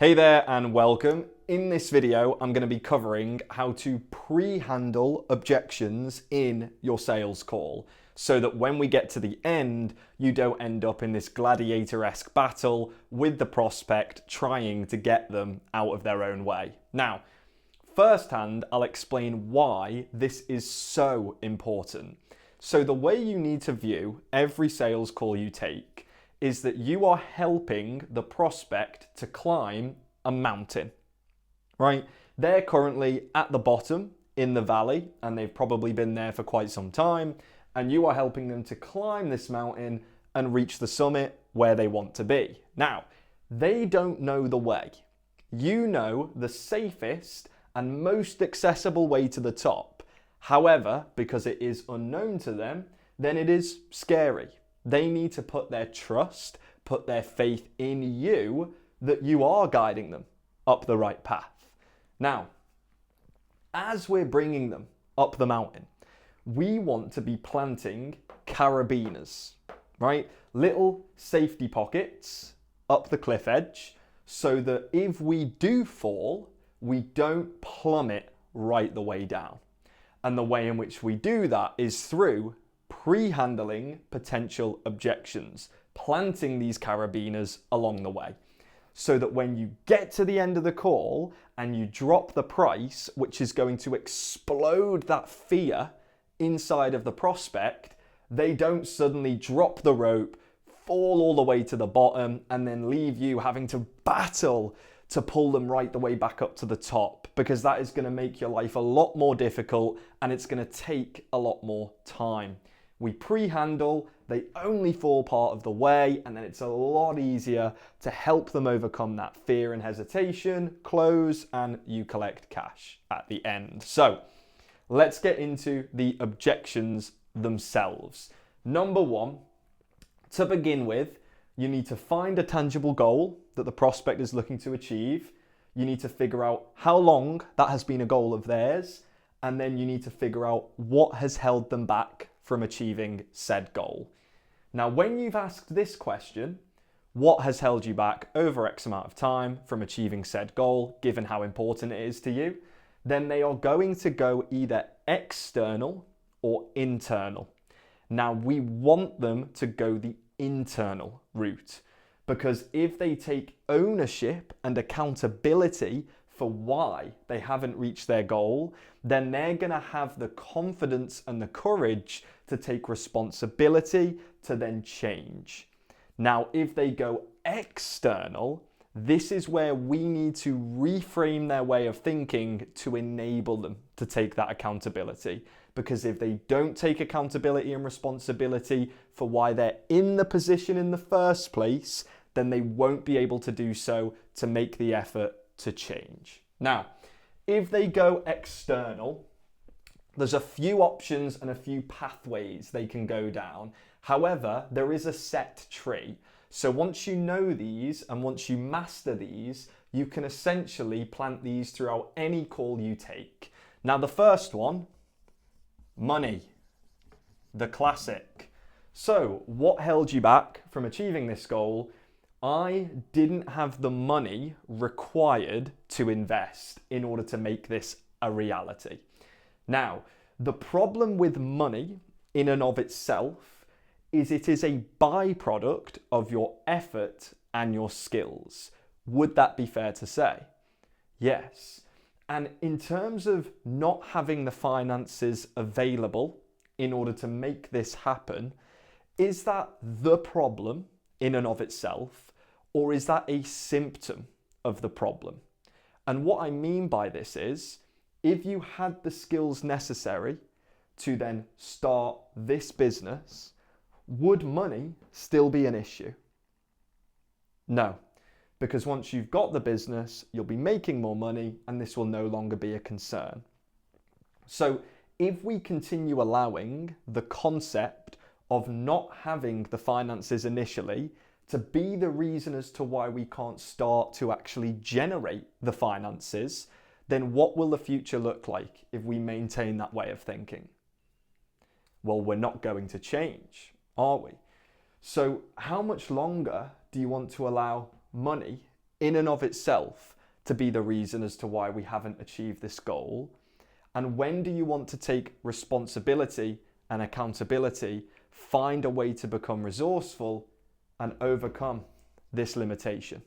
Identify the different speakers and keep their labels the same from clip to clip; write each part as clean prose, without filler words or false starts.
Speaker 1: Hey there and welcome. In this video, I'm going to be covering how to pre-handle objections in your sales call so that when we get to the end, you don't end up in this gladiator-esque battle with the prospect trying to get them out of their own way. Now, firsthand, I'll explain why this is so important. So the way you need to view every sales call you take is that you are helping the prospect to climb a mountain, right? They're currently at the bottom in the valley and they've probably been there for quite some time, and you are helping them to climb this mountain and reach the summit where they want to be. Now, they don't know the way. You know the safest and most accessible way to the top. However, because it is unknown to them, then it is scary. They need to put their trust, put their faith in you that you are guiding them up the right path. Now, as we're bringing them up the mountain, we want to be planting carabiners, right? Little safety pockets up the cliff edge so that if we do fall, we don't plummet right the way down. And the way in which we do that is through pre-handling potential objections, planting these carabiners along the way, so that when you get to the end of the call and you drop the price, which is going to explode that fear inside of the prospect, they don't suddenly drop the rope, fall all the way to the bottom, and then leave you having to battle to pull them right the way back up to the top, because that is going to make your life a lot more difficult and it's going to take a lot more time. We pre-handle, they only fall part of the way, and then it's a lot easier to help them overcome that fear and hesitation, close, and you collect cash at the end. So let's get into the objections themselves. Number one, to begin with, you need to find a tangible goal that the prospect is looking to achieve. You need to figure out how long that has been a goal of theirs, and then you need to figure out what has held them back from achieving said goal. Now, when you've asked this question, what has held you back over X amount of time from achieving said goal, given how important it is to you, then they are going to go either external or internal. Now, we want them to go the internal route, because if they take ownership and accountability for why they haven't reached their goal, then they're going to have the confidence and the courage to take responsibility to then change. Now, if they go external, this is where we need to reframe their way of thinking to enable them to take that accountability. Because if they don't take accountability and responsibility for why they're in the position in the first place, then they won't be able to do so to make the effort to change. Now, if they go external, there's a few options and a few pathways they can go down. However, there is a set tree. So once you know these and once you master these, you can essentially plant these throughout any call you take. Now, the first one, money, the classic. So what held you back from achieving this goal? I didn't have the money required to invest in order to make this a reality. Now, the problem with money in and of itself is it is a byproduct of your effort and your skills. Would that be fair to say? Yes. And in terms of not having the finances available in order to make this happen, is that the problem in and of itself, or is that a symptom of the problem? And what I mean by this is, if you had the skills necessary to then start this business, would money still be an issue? No, because once you've got the business, you'll be making more money and this will no longer be a concern. So if we continue allowing the concept of not having the finances initially to be the reason as to why we can't start to actually generate the finances, then what will the future look like if we maintain that way of thinking? Well, we're not going to change, are we? So how much longer do you want to allow money in and of itself to be the reason as to why we haven't achieved this goal? And when do you want to take responsibility and accountability, find a way to become resourceful and overcome this limitation?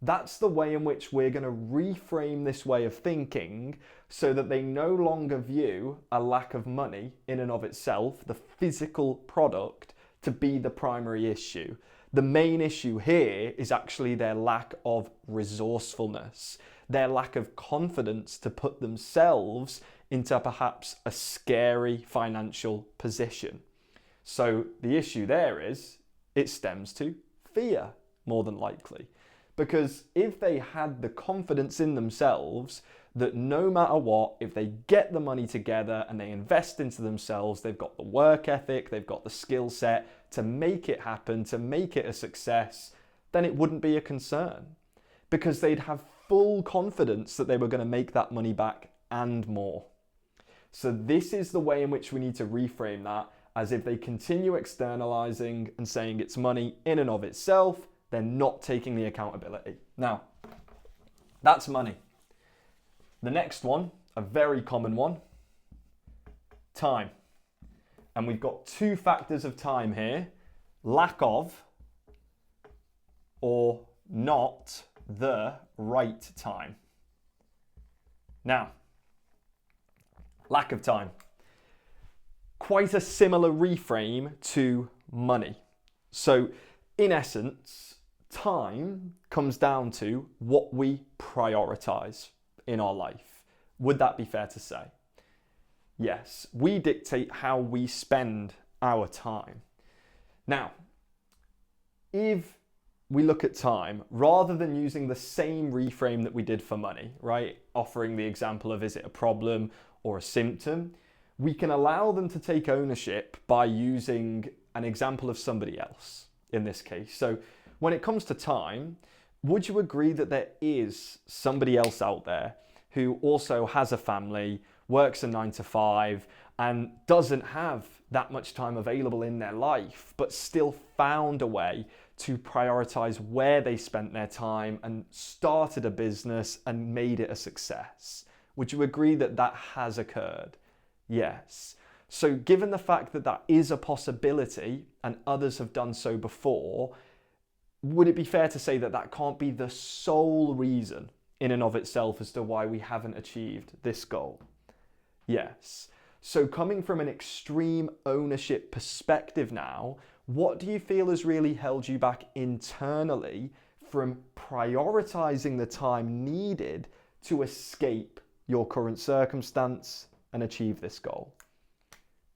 Speaker 1: That's the way in which we're going to reframe this way of thinking so that they no longer view a lack of money in and of itself, the physical product, to be the primary issue. The main issue here is actually their lack of resourcefulness, their lack of confidence to put themselves into perhaps a scary financial position. So the issue there is, it stems to fear, more than likely. Because if they had the confidence in themselves that no matter what, if they get the money together and they invest into themselves, they've got the work ethic, they've got the skill set to make it happen, to make it a success, then it wouldn't be a concern. Because they'd have full confidence that they were going to make that money back and more. So this is the way in which we need to reframe that, as if they continue externalizing and saying it's money in and of itself, they're not taking the accountability. Now, that's money. The next one, a very common one, time. And we've got two factors of time here: lack of or not the right time. Now, lack of time. Quite a similar reframe to money. So, in essence, time comes down to what we prioritize in our life. Would that be fair to say? Yes, we dictate how we spend our time. Now, if we look at time, rather than using the same reframe that we did for money, right? Offering the example of, is it a problem or a symptom? We can allow them to take ownership by using an example of somebody else in this case. So when it comes to time, would you agree that there is somebody else out there who also has a family, works a 9 to 5, and doesn't have that much time available in their life, but still found a way to prioritize where they spent their time and started a business and made it a success? Would you agree that that has occurred? Yes. So given the fact that that is a possibility and others have done so before, would it be fair to say that that can't be the sole reason in and of itself as to why we haven't achieved this goal? Yes. So coming from an extreme ownership perspective now, what do you feel has really held you back internally from prioritizing the time needed to escape your current circumstance and achieve this goal?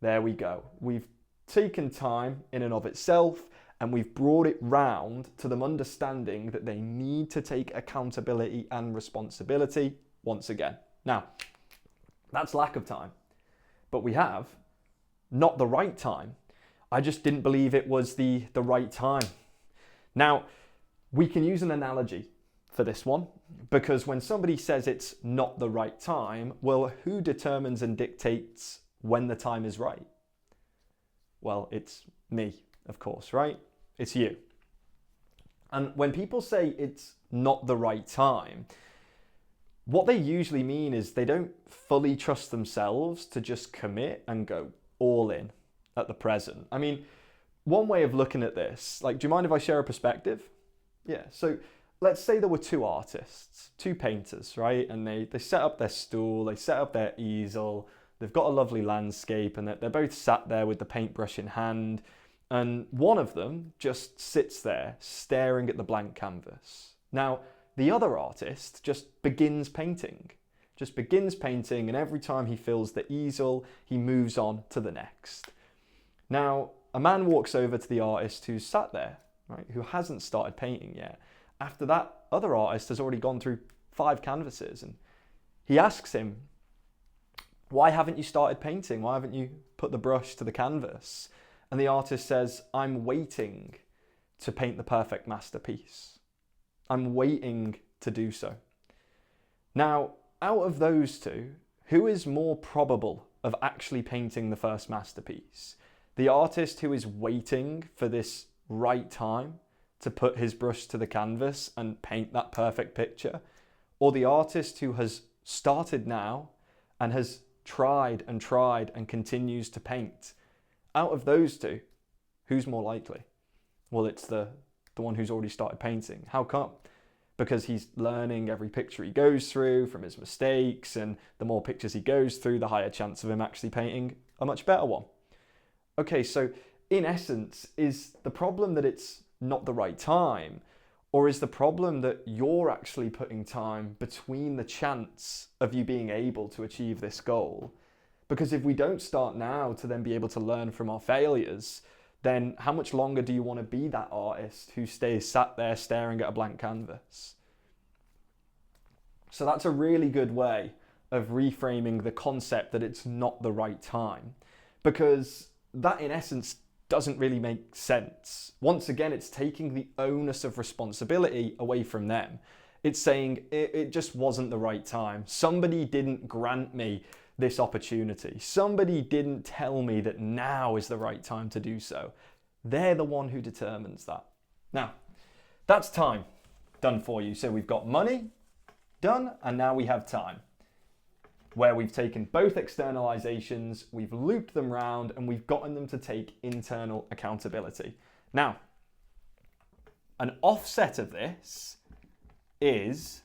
Speaker 1: There we go. We've taken time in and of itself, and we've brought it round to them understanding that they need to take accountability and responsibility once again. Now, that's lack of time. But we have not the right time. I just didn't believe it was the right time. Now, we can use an analogy for this one, because when somebody says it's not the right time, well, who determines and dictates when the time is right? Well, it's me, of course, right? It's you. And when people say it's not the right time, what they usually mean is they don't fully trust themselves to just commit and go all in at the present. I mean, one way of looking at this, like, do you mind if I share a perspective? Yeah, so let's say there were two artists, two painters, right? And they set up their stool, they set up their easel, they've got a lovely landscape, and they're both sat there with the paintbrush in hand. And one of them just sits there staring at the blank canvas. Now, the other artist just begins painting, and every time he fills the easel, he moves on to the next. Now, a man walks over to the artist who's sat there, right, who hasn't started painting yet. After that other artist has already gone through 5 canvases, and he asks him, "Why haven't you started painting? Why haven't you put the brush to the canvas?" And the artist says, "I'm waiting to paint the perfect masterpiece. I'm waiting to do so." Now, out of those two, who is more probable of actually painting the first masterpiece? The artist who is waiting for this right time to put his brush to the canvas and paint that perfect picture, or the artist who has started now and has tried and continues to paint? Out of those two, who's more likely? Well, it's the one who's already started painting. How come? Because he's learning every picture he goes through from his mistakes, and the more pictures he goes through, the higher chance of him actually painting a much better one. Okay, so in essence, is the problem that it's not the right time? Or is the problem that you're actually putting time between the chance of you being able to achieve this goal? Because if we don't start now to then be able to learn from our failures, then how much longer do you want to be that artist who stays sat there staring at a blank canvas? So that's a really good way of reframing the concept that it's not the right time, because that in essence doesn't really make sense. Once again, it's taking the onus of responsibility away from them. It's saying it just wasn't the right time. Somebody didn't grant me this opportunity. Somebody didn't tell me that now is the right time to do so. They're the one who determines that. Now, that's time done for you. So we've got money done, and now we have time, where we've taken both externalizations, we've looped them round, and we've gotten them to take internal accountability. Now, an offset of this is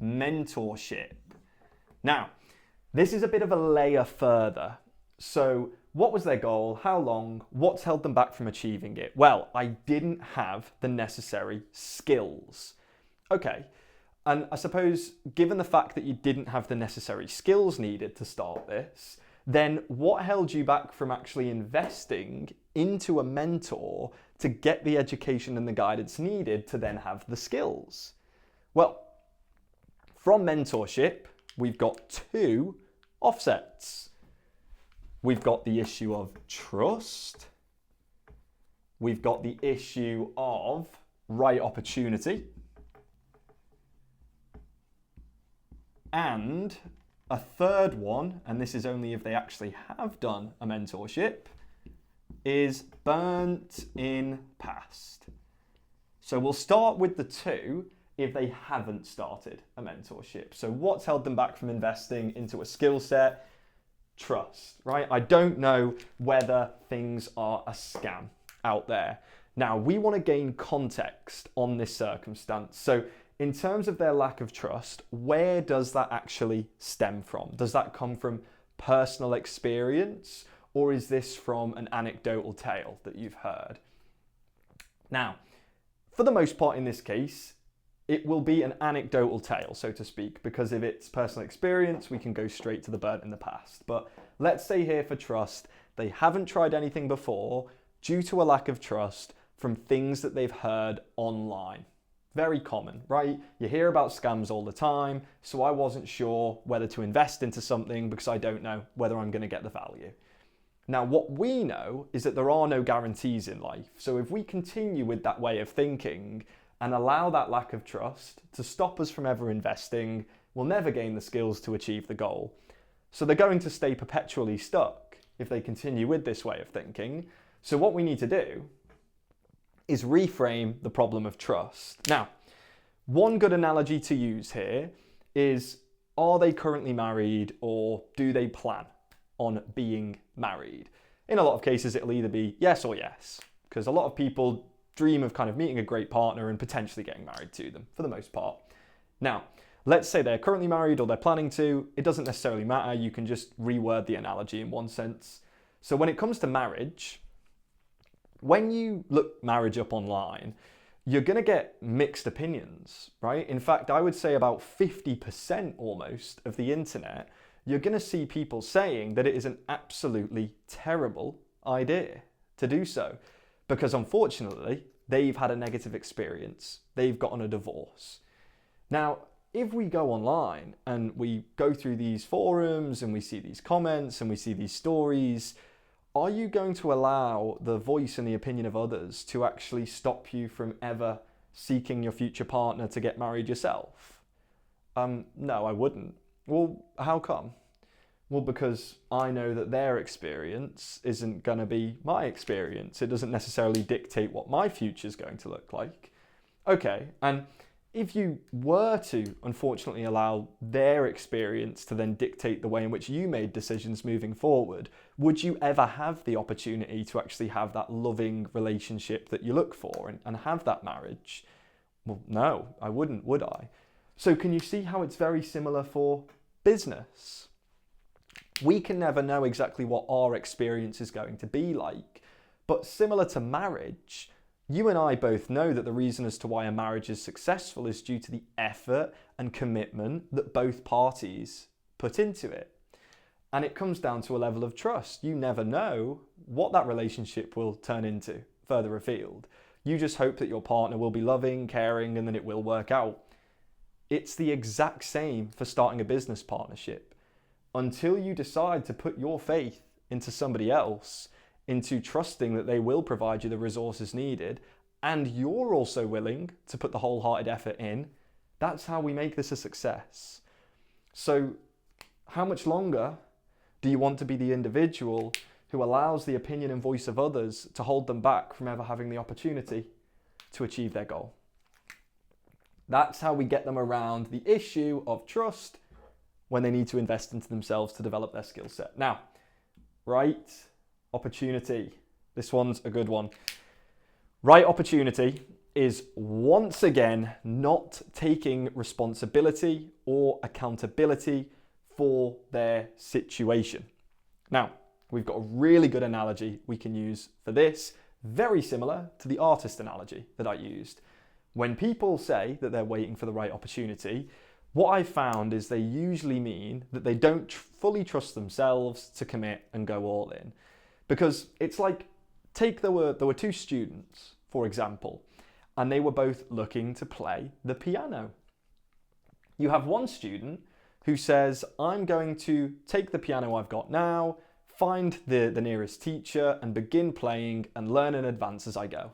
Speaker 1: mentorship. Now, this is a bit of a layer further. So what was their goal? How long? What's held them back from achieving it? Well, I didn't have the necessary skills. Okay, and I suppose given the fact that you didn't have the necessary skills needed to start this, then what held you back from actually investing into a mentor to get the education and the guidance needed to then have the skills? Well, from mentorship, we've got two offsets. We've got the issue of trust. We've got the issue of right opportunity. And a third one, and this is only if they actually have done a mentorship, is burnt in past. So we'll start with the two if they haven't started a mentorship. So what's held them back from investing into a skill set? Trust, right? I don't know whether things are a scam out there. Now, we want to gain context on this circumstance. So in terms of their lack of trust, where does that actually stem from? Does that come from personal experience, or is this from an anecdotal tale that you've heard? Now, for the most part in this case, it will be an anecdotal tale, so to speak, because if it's personal experience, we can go straight to the burnt in the past. But let's say here for trust, they haven't tried anything before due to a lack of trust from things that they've heard online. Very common, right? You hear about scams all the time, so I wasn't sure whether to invest into something because I don't know whether I'm going to get the value. Now, what we know is that there are no guarantees in life. So if we continue with that way of thinking and allow that lack of trust to stop us from ever investing, we'll never gain the skills to achieve the goal. So they're going to stay perpetually stuck if they continue with this way of thinking. So what we need to do is reframe the problem of trust. Now, one good analogy to use here is, are they currently married, or do they plan on being married? In a lot of cases, it'll either be yes or yes, because a lot of people dream of kind of meeting a great partner and potentially getting married to them for the most part. Now, let's say they're currently married or they're planning to. It doesn't necessarily matter. You can just reword the analogy in one sense. So when it comes to marriage, when you look marriage up online, you're going to get mixed opinions, right? In fact, I would say about 50% almost of the internet, you're going to see people saying that it is an absolutely terrible idea to do so, because unfortunately, they've had a negative experience. They've gotten a divorce. Now, if we go online and we go through these forums and we see these comments and we see these stories, are you going to allow the voice and the opinion of others to actually stop you from ever seeking your future partner to get married yourself? No, I wouldn't. Well, how come? Well, because I know that their experience isn't going to be my experience. It doesn't necessarily dictate what my future is going to look like. Okay, and if you were to unfortunately allow their experience to then dictate the way in which you made decisions moving forward, would you ever have the opportunity to actually have that loving relationship that you look for and have that marriage? Well, no, I wouldn't, would I? So can you see how it's very similar for business? We can never know exactly what our experience is going to be like, but similar to marriage, you and I both know that the reason as to why a marriage is successful is due to the effort and commitment that both parties put into it. And it comes down to a level of trust. You never know what that relationship will turn into further afield. You just hope that your partner will be loving, caring, and then it will work out. It's the exact same for starting a business partnership. Until you decide to put your faith into somebody else, into trusting that they will provide you the resources needed, and you're also willing to put the wholehearted effort in, that's how we make this a success. So how much longer do you want to be the individual who allows the opinion and voice of others to hold them back from ever having the opportunity to achieve their goal? That's how we get them around the issue of trust when they need to invest into themselves to develop their skill set. Now, right opportunity. This one's a good one. Right opportunity is once again not taking responsibility or accountability for their situation. Now, we've got a really good analogy we can use for this, very similar to the artist analogy that I used. When people say that they're waiting for the right opportunity, what I've found is they usually mean that they don't fully trust themselves to commit and go all in. Because it's like, there were two students, for example, and they were both looking to play the piano. You have one student who says, I'm going to take the piano I've got now, find the nearest teacher and begin playing and learn in advance as I go.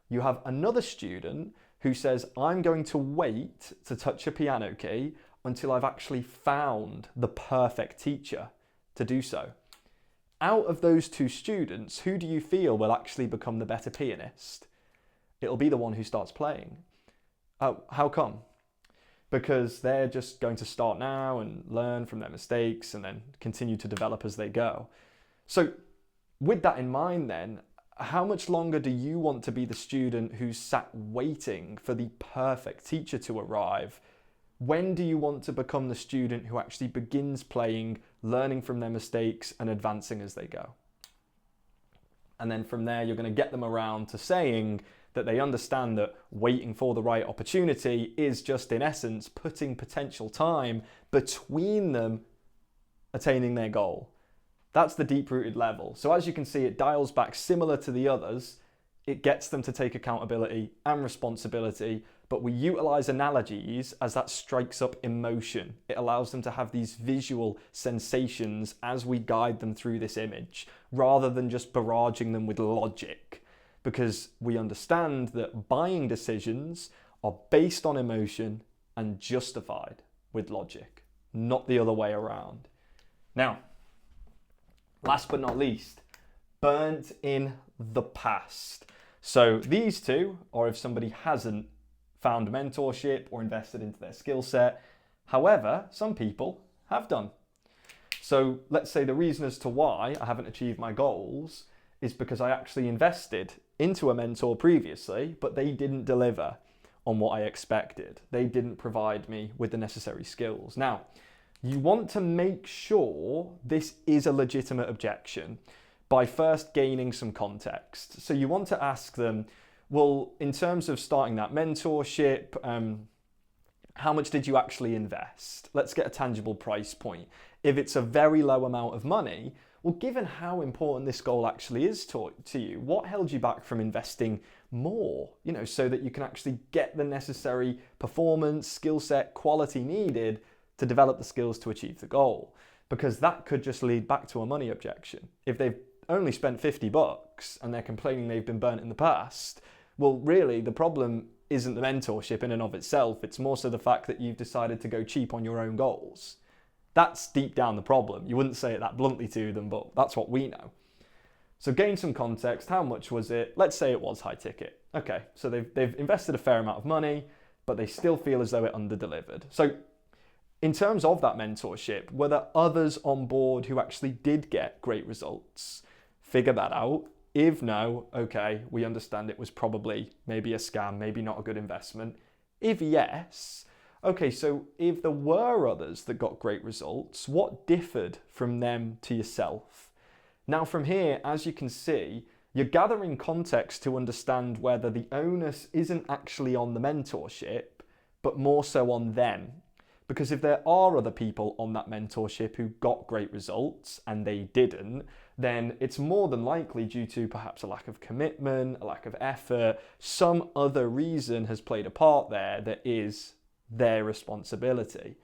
Speaker 1: You have another student who says, I'm going to wait to touch a piano key until I've actually found the perfect teacher to do so. Out of those two students, who do you feel will actually become the better pianist? It'll be the one who starts playing. How come? Because they're just going to start now and learn from their mistakes and then continue to develop as they go. So with that in mind then, how much longer do you want to be the student who's sat waiting for the perfect teacher to arrive? When do you want to become the student who actually begins playing, learning from their mistakes and advancing as they go? And then from there, you're going to get them around to saying that they understand that waiting for the right opportunity is just, in essence, putting potential time between them attaining their goal. That's the deep-rooted level. So as you can see, it dials back similar to the others. It gets them to take accountability and responsibility, but we utilize analogies as that strikes up emotion. It allows them to have these visual sensations as we guide them through this image, rather than just barraging them with logic, because we understand that buying decisions are based on emotion and justified with logic, not the other way around. Now, last but not least, burnt in the past. So these two are if somebody hasn't found mentorship or invested into their skill set. However, some people have done. So let's say the reason as to why I haven't achieved my goals is because I actually invested into a mentor previously, but they didn't deliver on what I expected. They didn't provide me with the necessary skills. Now, you want to make sure this is a legitimate objection by first gaining some context. So you want to ask them, well, in terms of starting that mentorship, how much did you actually invest? Let's get a tangible price point. If it's a very low amount of money, well, given how important this goal actually is to you, what held you back from investing more, so that you can actually get the necessary performance, skill set, quality needed to develop the skills to achieve the goal? Because that could just lead back to a money objection. If they've only spent $50 and they're complaining they've been burnt in the past, well, really, the problem isn't the mentorship in and of itself. It's more so the fact that you've decided to go cheap on your own goals. That's deep down the problem. You wouldn't say it that bluntly to them, but that's what we know. So gain some context. How much was it? Let's say it was high ticket. Okay, so they've invested a fair amount of money, but they still feel as though it underdelivered. So in terms of that mentorship, were there others on board who actually did get great results? Figure that out. If no, okay, we understand it was probably maybe a scam, maybe not a good investment. If yes, okay, so if there were others that got great results, what differed from them to yourself? Now from here, as you can see, you're gathering context to understand whether the onus isn't actually on the mentorship, but more so on them. Because if there are other people on that mentorship who got great results and they didn't, then it's more than likely due to perhaps a lack of commitment, a lack of effort, some other reason has played a part there that is their responsibility.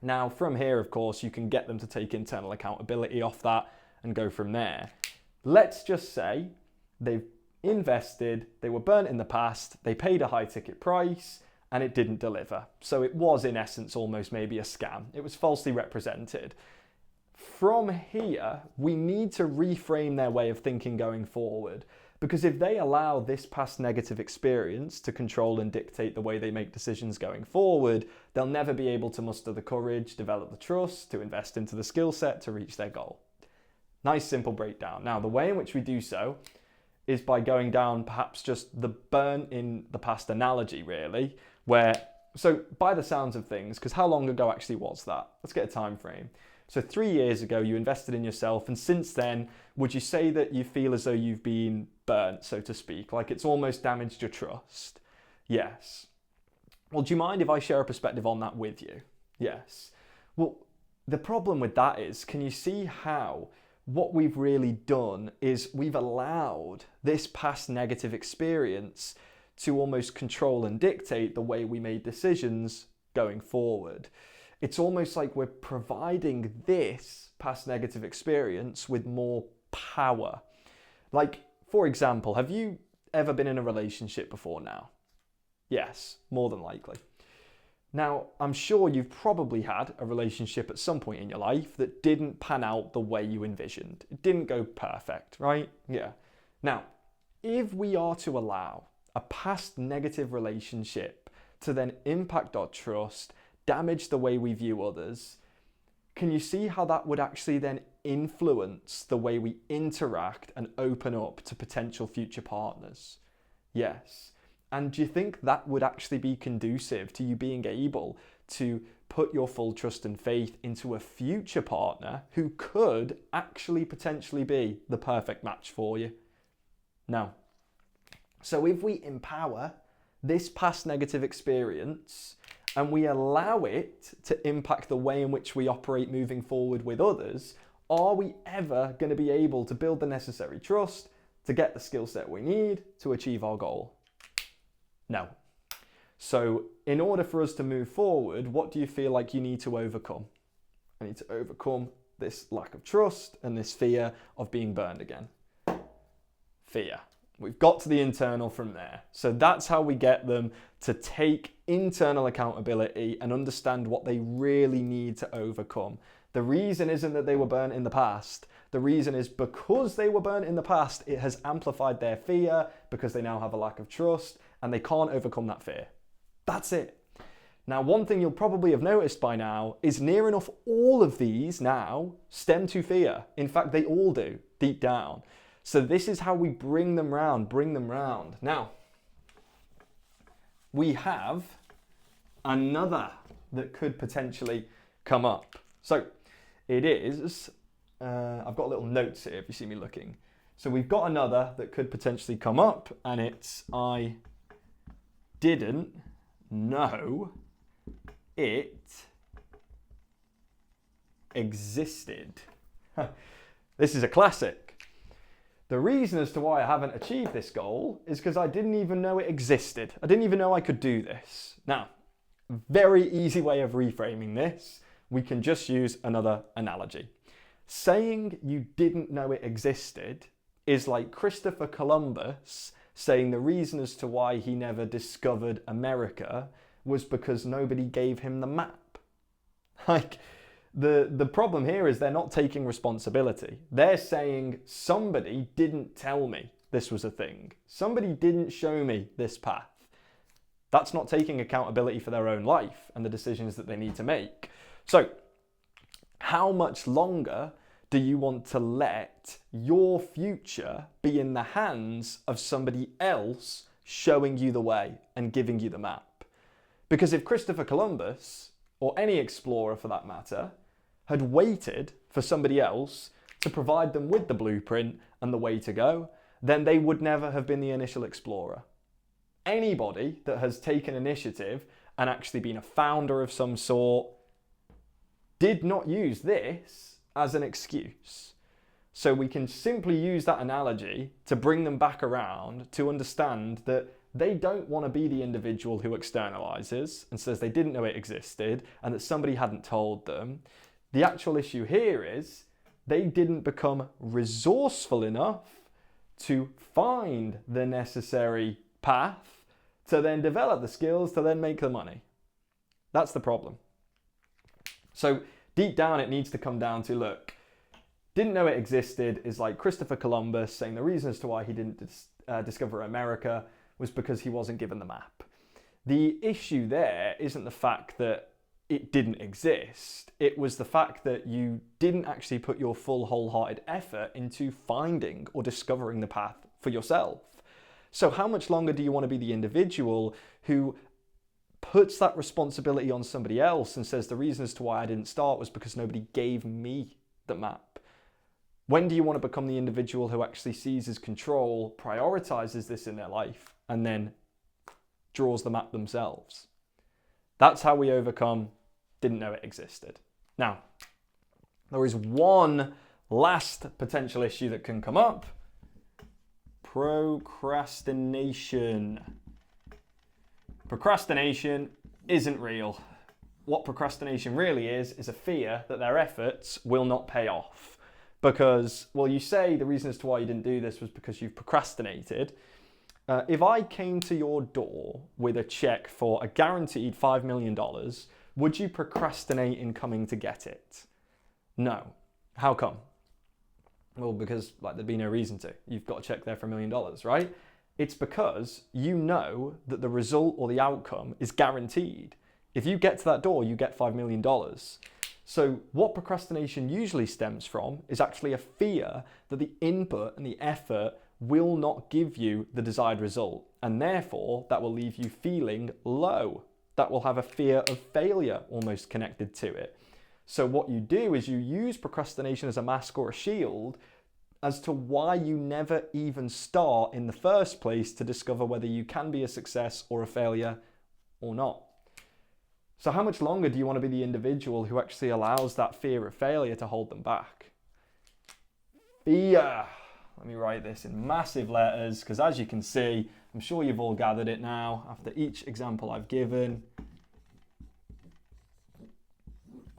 Speaker 1: Now from here, of course, you can get them to take internal accountability off that and go from there. Let's just say they've invested, they were burnt in the past, they paid a high ticket price, and it didn't deliver. So it was in essence almost maybe a scam. It was falsely represented. From here, we need to reframe their way of thinking going forward, because if they allow this past negative experience to control and dictate the way they make decisions going forward, they'll never be able to muster the courage, develop the trust, to invest into the skill set to reach their goal. Nice simple breakdown. Now, the way in which we do so is by going down perhaps just the burn in the past analogy, really, where, so by the sounds of things, because how long ago actually was that? Let's get a time frame. So 3 years ago, you invested in yourself, and since then, would you say that you feel as though you've been burnt, so to speak, like it's almost damaged your trust? Yes. Well, do you mind if I share a perspective on that with you? Yes. Well, the problem with that is, can you see how what we've really done is we've allowed this past negative experience to almost control and dictate the way we made decisions going forward. It's almost like we're providing this past negative experience with more power. Like, for example, have you ever been in a relationship before now? Yes, more than likely. Now, I'm sure you've probably had a relationship at some point in your life that didn't pan out the way you envisioned. It didn't go perfect, right? Yeah. Now, if we are to allow a past negative relationship to then impact our trust, damage the way we view others, can you see how that would actually then influence the way we interact and open up to potential future partners? Yes. And do you think that would actually be conducive to you being able to put your full trust and faith into a future partner who could actually potentially be the perfect match for you? No. So if we empower this past negative experience and we allow it to impact the way in which we operate moving forward with others, are we ever going to be able to build the necessary trust to get the skill set we need to achieve our goal? No. So in order for us to move forward, what do you feel like you need to overcome? I need to overcome this lack of trust and this fear of being burned again. Fear. We've got to the internal from there. So that's how we get them to take internal accountability and understand what they really need to overcome. The reason isn't that they were burnt in the past. The reason is because they were burnt in the past, it has amplified their fear because they now have a lack of trust and they can't overcome that fear. That's it. Now, one thing you'll probably have noticed by now is near enough all of these now stem to fear. In fact, they all do, deep down. So this is how we bring them round. Now, we have another that could potentially come up. So it is, I've got little notes here if you see me looking. So we've got another that could potentially come up, and it's, I didn't know it existed. This is a classic. The reason as to why I haven't achieved this goal is because I didn't even know it existed. I didn't even know I could do this. Now, very easy way of reframing this, we can just use another analogy. Saying you didn't know it existed is like Christopher Columbus saying the reason as to why he never discovered America was because nobody gave him the map. Like, The problem here is they're not taking responsibility. They're saying somebody didn't tell me this was a thing. Somebody didn't show me this path. That's not taking accountability for their own life and the decisions that they need to make. So, how much longer do you want to let your future be in the hands of somebody else showing you the way and giving you the map? Because if Christopher Columbus, or any explorer for that matter, had waited for somebody else to provide them with the blueprint and the way to go, then they would never have been the initial explorer. Anybody that has taken initiative and actually been a founder of some sort did not use this as an excuse. So we can simply use that analogy to bring them back around to understand that they don't want to be the individual who externalizes and says they didn't know it existed and that somebody hadn't told them. The actual issue here is they didn't become resourceful enough to find the necessary path to then develop the skills to then make the money. That's the problem. So deep down, it needs to come down to, look, didn't know it existed is like Christopher Columbus saying the reason as to why he didn't discover America was because he wasn't given the map. The issue there isn't the fact that it didn't exist. It was the fact that you didn't actually put your full wholehearted effort into finding or discovering the path for yourself. So how much longer do you want to be the individual who puts that responsibility on somebody else and says the reason as to why I didn't start was because nobody gave me the map? When do you want to become the individual who actually seizes control, prioritizes this in their life, and then draws the map themselves? That's how we overcome didn't know it existed. Now, there is one last potential issue that can come up. Procrastination. Procrastination isn't real. What procrastination really is a fear that their efforts will not pay off. Because, well, you say the reason as to why you didn't do this was because you've procrastinated. If I came to your door with a check for a guaranteed $5 million, would you procrastinate in coming to get it? No. How come? Well, because there'd be no reason to. You've got a check there for $1 million, right? It's because you know that the result or the outcome is guaranteed. If you get to that door, you get $5 million. So what procrastination usually stems from is actually a fear that the input and the effort will not give you the desired result. And therefore, that will leave you feeling low. That will have a fear of failure almost connected to it. So what you do is you use procrastination as a mask or a shield as to why you never even start in the first place to discover whether you can be a success or a failure or not. So how much longer do you want to be the individual who actually allows that fear of failure to hold them back? Fear. Let me write this in massive letters because as you can see, I'm sure you've all gathered it now after each example I've given.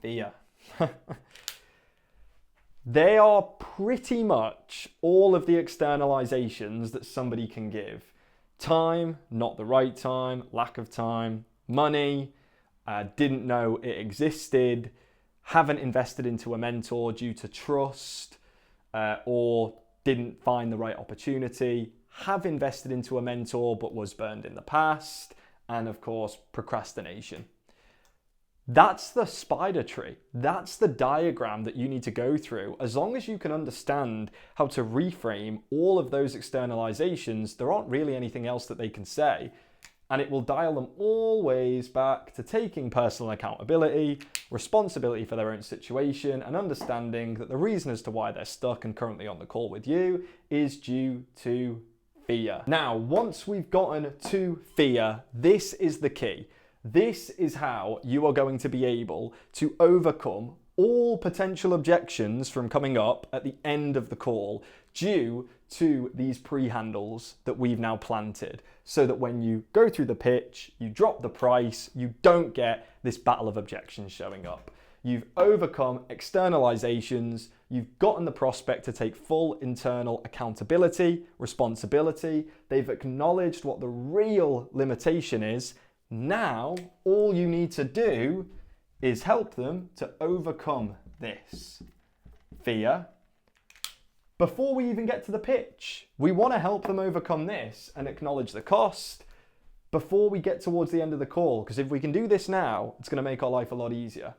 Speaker 1: Fear. They are pretty much all of the externalizations that somebody can give. Time, not the right time, lack of time, money, didn't know it existed, haven't invested into a mentor due to trust, or didn't find the right opportunity, have invested into a mentor but was burned in the past, and of course, procrastination. That's the spider tree. That's the diagram that you need to go through. As long as you can understand how to reframe all of those externalizations, there aren't really anything else that they can say. And it will dial them always back to taking personal accountability, responsibility for their own situation, and understanding that the reason as to why they're stuck and currently on the call with you is due to fear. Now, once we've gotten to fear, this is the key. This is how you are going to be able to overcome all potential objections from coming up at the end of the call due to these pre-handles that we've now planted, so that when you go through the pitch, you drop the price, you don't get this battle of objections showing up. You've overcome externalizations, you've gotten the prospect to take full internal accountability, responsibility, they've acknowledged what the real limitation is. Now, all you need to do is help them to overcome this fear before we even get to the pitch. We want to help them overcome this and acknowledge the cost before we get towards the end of the call, because if we can do this now, it's going to make our life a lot easier.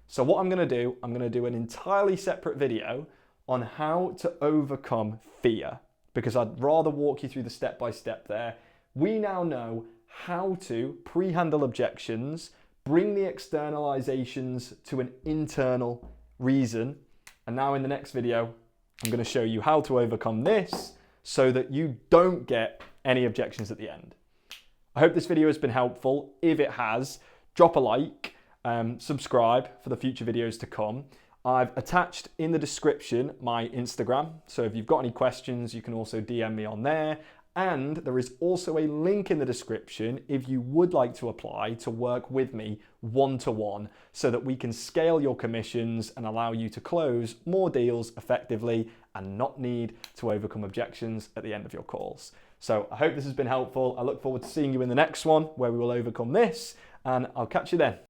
Speaker 1: So what I'm going to do an entirely separate video on how to overcome fear, because I'd rather walk you through the step-by-step there. We now know how to pre-handle objections, bring the externalizations to an internal reason, and now in the next video, I'm going to show you how to overcome this so that you don't get any objections at the end. I hope this video has been helpful. If it has, drop a like, subscribe for the future videos to come. I've attached in the description my Instagram, so if you've got any questions, you can also DM me on there. And there is also a link in the description if you would like to apply to work with me one-to-one so that we can scale your commissions and allow you to close more deals effectively and not need to overcome objections at the end of your calls. So I hope this has been helpful. I look forward to seeing you in the next one where we will overcome this, and I'll catch you then.